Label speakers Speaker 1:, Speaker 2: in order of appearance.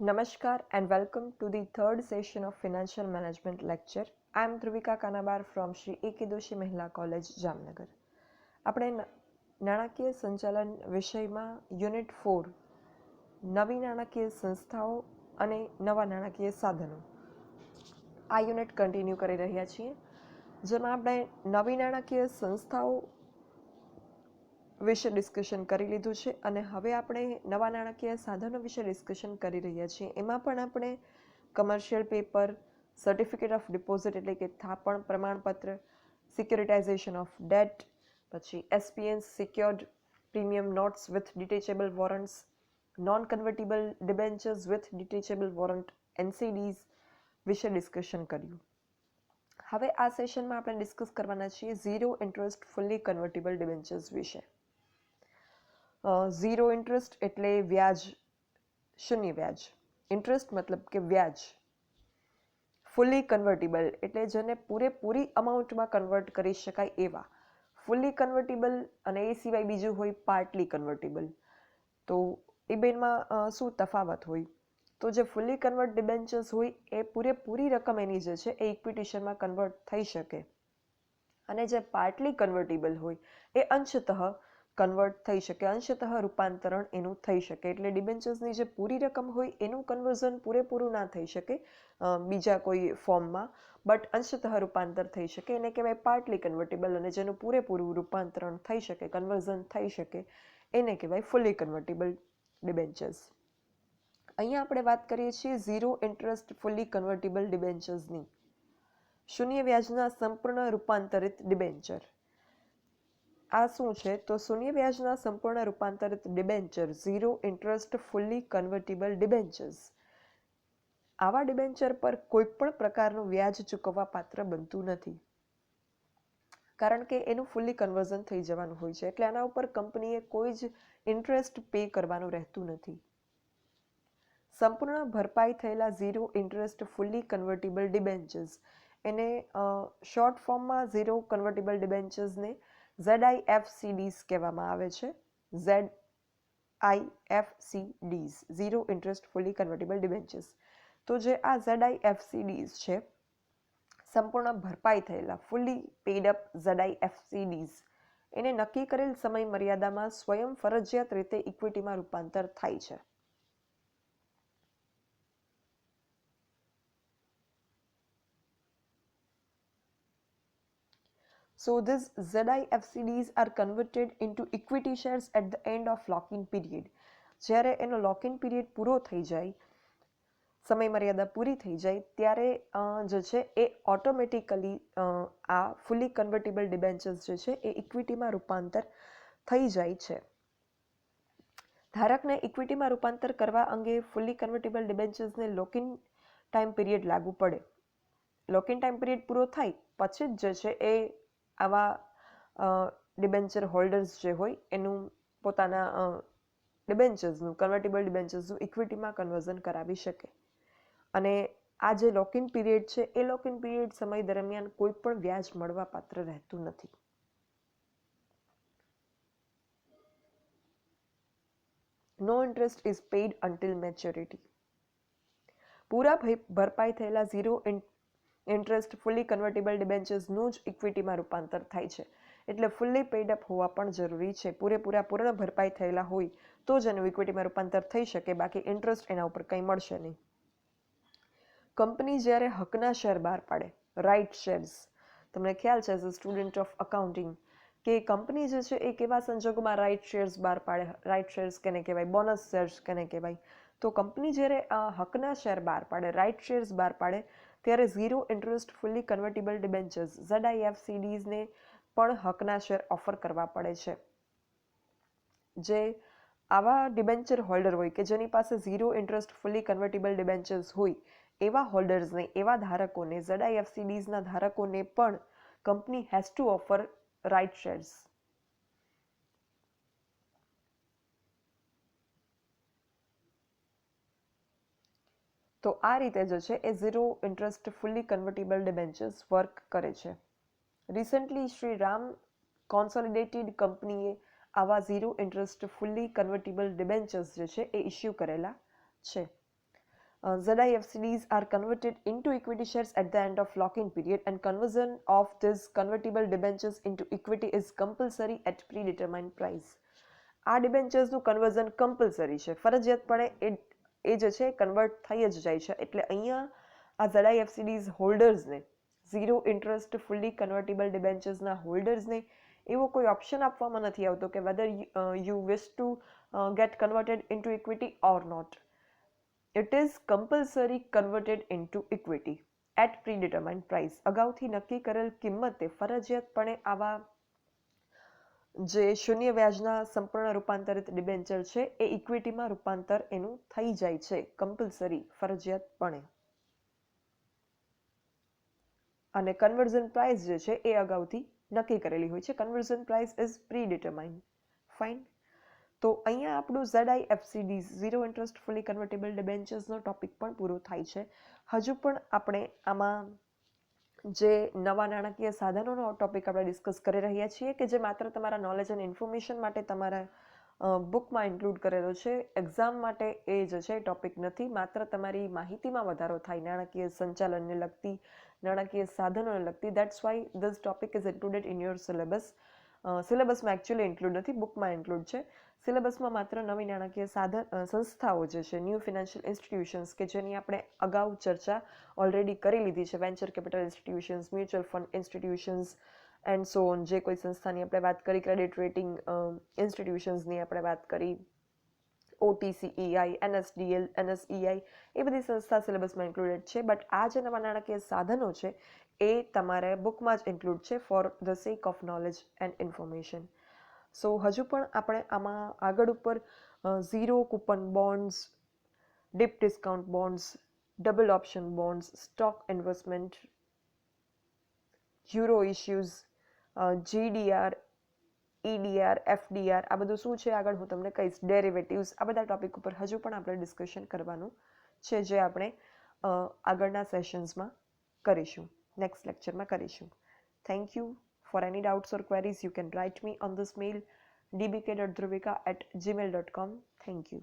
Speaker 1: Namaskar and welcome to the third session of Financial Management lecture. I am Dhruvika Kanabar from Shri A.K. Doshi Mahila College, Jamnagar. આપણે નાણાકીય સંચાલન વિષયમાં unit 4 નવી નાણાકીય સંસ્થાઓ અને નવા નાણાકીય સાધનો આ યુનિટ કન્ટિન્યુ કરી રહ્યા છીએ, જેમાં આપણે નવી નાણાકીય સંસ્થાઓ વિશે ડિસ્કશન કરી લીધું છે અને હવે આપણે નવા નાણાકીય સાધનો વિશે ડિસ્કશન કરી રહ્યા છીએ. એમાં પણ આપણે commercial paper, certificate of deposit એટલે કે થાપણ પ્રમાણપત્ર, સિક્યુરિટાઇઝેશન ઓફ ડેટ, પછી SPNs secured premium notes with detachable warrants, non convertible debentures with detachable warrant NCDs વિશે ડિસ્કશન કર્યું. હવે આ સેશનમાં આપણે ડિસ્કસ કરવાના છીએ ઝીરો ઇન્ટરેસ્ટ ફુલ્લી કન્વર્ટિબલ ડિબેન્ચર્સ વિશે. ઝીરો ઇન્ટરેસ્ટ એટલે વ્યાજ, શૂન્ય વ્યાજ. ઇન્ટરેસ્ટ મતલબ કે વ્યાજ. ફુલ્લી કન્વર્ટિબલ એટલે જેને પૂરેપૂરી અમાઉન્ટમાં કન્વર્ટ કરી શકાય એવા. ફુલ્લી કન્વર્ટિબલ અને એ સિવાય બીજું હોય પાર્ટલી કન્વર્ટિબલ. તો એ બેનમાં શું તફાવત હોય? તો જે ફુલ્લી કન્વર્ટ ડિબેન્ચર્સ હોય એ પૂરેપૂરી રકમ એની જે છે એ ઇક્વિટી શેરમાં કન્વર્ટ થઈ શકે, અને જે પાર્ટલી કન્વર્ટિબલ હોય એ અંશતઃ કન્વર્ટ થઈ શકે, અંશતઃ રૂપાંતરણ એનું થઈ શકે. એટલે ડિબેન્ચર્સની જે પૂરી રકમ હોય એનું કન્વર્ઝન પૂરેપૂરું ના થઈ શકે બીજા કોઈ ફોર્મમાં, બટ અંશતઃ રૂપાંતર થઈ શકે, એને કહેવાય પાર્ટલી કન્વર્ટેબલ. અને જેનું પૂરેપૂરું રૂપાંતરણ થઈ શકે, કન્વર્ઝન થઈ શકે, એને કહેવાય ફુલ્લી કન્વર્ટેબલ ડિબેન્ચર્સ. અહીંયા આપણે વાત કરીએ છીએ ઝીરો ઇન્ટરેસ્ટ ફુલ્લી કન્વર્ટેબલ ડિબેન્ચર્સની. શૂન્ય વ્યાજના સંપૂર્ણ રૂપાંતરિત ડિબેન્ચર. આ શું છે? તો શૂન્ય વ્યાજના સંપૂર્ણ રૂપાંતરિત debenture, zero interest fully convertible debentures. આવા ડિબેન્ચર પર કોઈ પણ પ્રકારનું વ્યાજ ચૂકવવા પાત્ર બનતું નથી, કારણ કે એનું ફુલ્લી કન્વર્ઝન થઈ જવાનું હોય છે. એટલે આના ઉપર કંપનીએ કોઈ જ ઇન્ટરેસ્ટ પે કરવાનું રહેતું નથી. સંપૂર્ણ ભરપાઈ થયેલા zero interest fully convertible debentures, એને શોર્ટ ફોર્મમાં ઝીરો કન્વર્ટેબલ ડિબેન્ચર્સને ZIFCDs કહેવામાં આવે છે. ZIFCDs, zero interest fully convertible debentures. તો જે આ ZIFCDs છે, સંપૂર્ણ ભરપાઈ થયેલા ફુલ્લી પેડ અપ ZIFCDs, એને નક્કી કરેલ સમય મર્યાદામાં સ્વયં ફરજિયાત રીતે ઇક્વિટીમાં રૂપાંતર થાય છે. So these ZIFCDs are converted into equity shares at the end of lock-in period. જ્યારે એનો lock-in period પૂરો થઈ જાય, સમય મર્યાદા પૂરી થઈ જાય, ત્યારે જે છે એ ઓટોમેટિકલી આ ફુલ્લી કન્વર્ટેબલ ડિબેન્ચર્સ જે છે એ ઇક્વિટીમાં રૂપાંતર થઈ જાય છે. ધારકને ઇક્વિટીમાં રૂપાંતર કરવા અંગે ફુલ્લી કન્વર્ટેબલ ડિબેન્ચર્સને લોકિન ટાઈમ પીરિયડ લાગુ પડે. લોકિન ટાઈમ પીરિયડ પૂરો થાય પછી જ જે છે એ આવા ડિબેન્ચર હોલ્ડર્સ જે હોય એનું પોતાના ડિબેન્ચર્સનું, કન્વર્ટેબલ ડિબેન્ચર્સનું ઇક્વિટીમાં કન્વર્ઝન કરાવી શકે. અને આ જે લોકિન પીરિયડ છે એ લોકિન પીરિયડ સમય દરમિયાન કોઈ પણ વ્યાજ મળવા પાત્ર રહેતું નથી. No interest is paid until maturity. પૂરા ભરપાઈ થયેલા ઝીરો ઇન્ટરેસ્ટ ફુલ્લી કન્વર્ટેબલ ડિબેન્ચર્સનું જ ઇક્વિટીમાં રૂપાંતર થાય છે. એટલે ફુલ્લી પેડ અપ હોવા પણ જરૂરી છે. પૂર્ણ ભરપાઈ થયેલા હોય તો જ એનું ઇક્વિટીમાં રૂપાંતર થઈ શકે, બાકી ઇન્ટરેસ્ટ એના ઉપર કંઈ મળશે નહીં. કંપની જ્યારે હકના શેર બહાર પાડે, રાઇટ શેર્સ, તમને ખ્યાલ છે as a student of accounting કે કંપની જે છે એ કેવા સંજોગોમાં રાઇટ શેર્સ બહાર પાડે? રાઇટ શેર્સ કેને કહેવાય? બોનસ શેર્સ કેને કહેવાય? તો કંપની જ્યારે હકના શેર બહાર પાડે, રાઇટ શેર્સ બહાર પાડે, ત્યારે zero interest fully convertible debentures ZIFCDsને પણ હકના શેર ઓફર કરવા પડે છે. જે આવા ડિબેન્ચર હોલ્ડર હોય કે જેની પાસે zero interest fully convertible debentures હોય, એવા હોલ્ડર્સને, એવા ધારકોને, ZIFCDsના ધારકોને પણ company has to offer right shares. તો આ રીતે જે છે એ zero interest fully convertible debentures work કરે છે. રિસન્ટલી શ્રી રામ કોન્સોલિડેટેડ કંપનીએ આવા zero interest fully convertible debentures જે છે એ ઇસ્યુ કરેલા છે. ZIFCDs are converted into equity shares at the end of lock-in period, and conversion of these convertible debentures into equity is compulsory at predetermined price. આ ડિબેન્ચર્સનું conversion compulsory છે, ફરજિયાતપણે એ જે છે convert થઈ જ જાય છે. એટલે અહીંયા આ ZIFCDs હોલ્ડર્સને, ઝીરો ઇન્ટરેસ્ટ ફુલ્લી કન્વર્ટેબલ ડિબેન્ચર્સના હોલ્ડર્સને એવો કોઈ ઓપ્શન આપવામાં નથી આવતો કે whether you wish to get converted into equity or not. It is compulsory converted into equity at predetermined price. અગાઉથી નક્કી કરેલ કિંમતે ફરજિયાતપણે આવા જે શૂન્ય વ્યાજના સંપૂર્ણ રૂપાંતરિત ડિબેન્ચર છે એ ઇક્વિટીમાં રૂપાંતર એનું થઈ જાય છે, કમ્પલસરી, ફરજિયાતપણે. અને કન્વર્ઝન પ્રાઇસ જે છે એ અગાઉથી નક્કી કરેલી હોય છે. Conversion price is pre determined. Fine. તો અહીંયા આપણું ZIFCDs, zero interest fully convertible ડિબેન્ચર્સનો ટોપિક પણ પૂરો થાય છે. હજુ પણ આપણે આમાં જે નવા નાણાકીય સાધનોનો ટોપિક આપણે ડિસ્કસ કરી રહ્યા છીએ કે જે માત્ર તમારા નોલેજ અને ઇન્ફોર્મેશન માટે તમારા બુકમાં ઇન્ક્લુડ કરેલો છે. એક્ઝામ માટે એ જે છે ટોપિક નથી, માત્ર તમારી માહિતીમાં વધારો થાય નાણાકીય સંચાલનને લગતી, નાણાકીય સાધનોને લગતી. That's why this topic is included in your syllabus. સિલેબસમાં એકચ્યુઅલી ઇન્ક્લુડ નથી, બુકમાં ઇન્ક્લુડ છે. સિલેબસમાં માત્ર નવી નાણાકીય સંસ્થાઓ જે છે, ન્યૂ ફિનાન્શિયલ ઇન્સ્ટિટ્યુશન્સ, કે જેની આપણે અગાઉ ચર્ચા ઓલરેડી કરી લીધી છે. Venture capital institutions, mutual fund institutions and so on. જે કોઈ સંસ્થાની આપણે વાત કરી, ક્રેડિટ રેટિંગ ઇન્સ્ટિટ્યુશન્સની આપણે વાત કરી, OTCEI, NSDL, NSEI, એ બધી સંસ્થા સિલેબસમાં ઇન્ક્લુડેડ છે. બટ આ જે નવા નાણાકીય સાધનો છે એ તમારે બુકમાં જ ઇન્ક્લુડ છે for the sake of knowledge and information. So હજુ પણ આપણે આમાં આગળ ઉપર zero coupon bonds, deep discount bonds, double option bonds, stock investment, euro issues, GDR, EDR, FDR, આ બધું શું છે આગળ હું તમને કહીશ. ડેરિવેટિવ્સ, આ બધા ટોપિક ઉપર હજુ પણ આપણે ડિસ્કશન કરવાનું છે, જે આપણે આગળના સેશન્સમાં કરીશું, નેક્સ્ટ લેક્ચરમાં કરીશું. Thank you. For any doubts or queries, you can write me on this mail dbk.dhruvika@gmail.com. Thank you.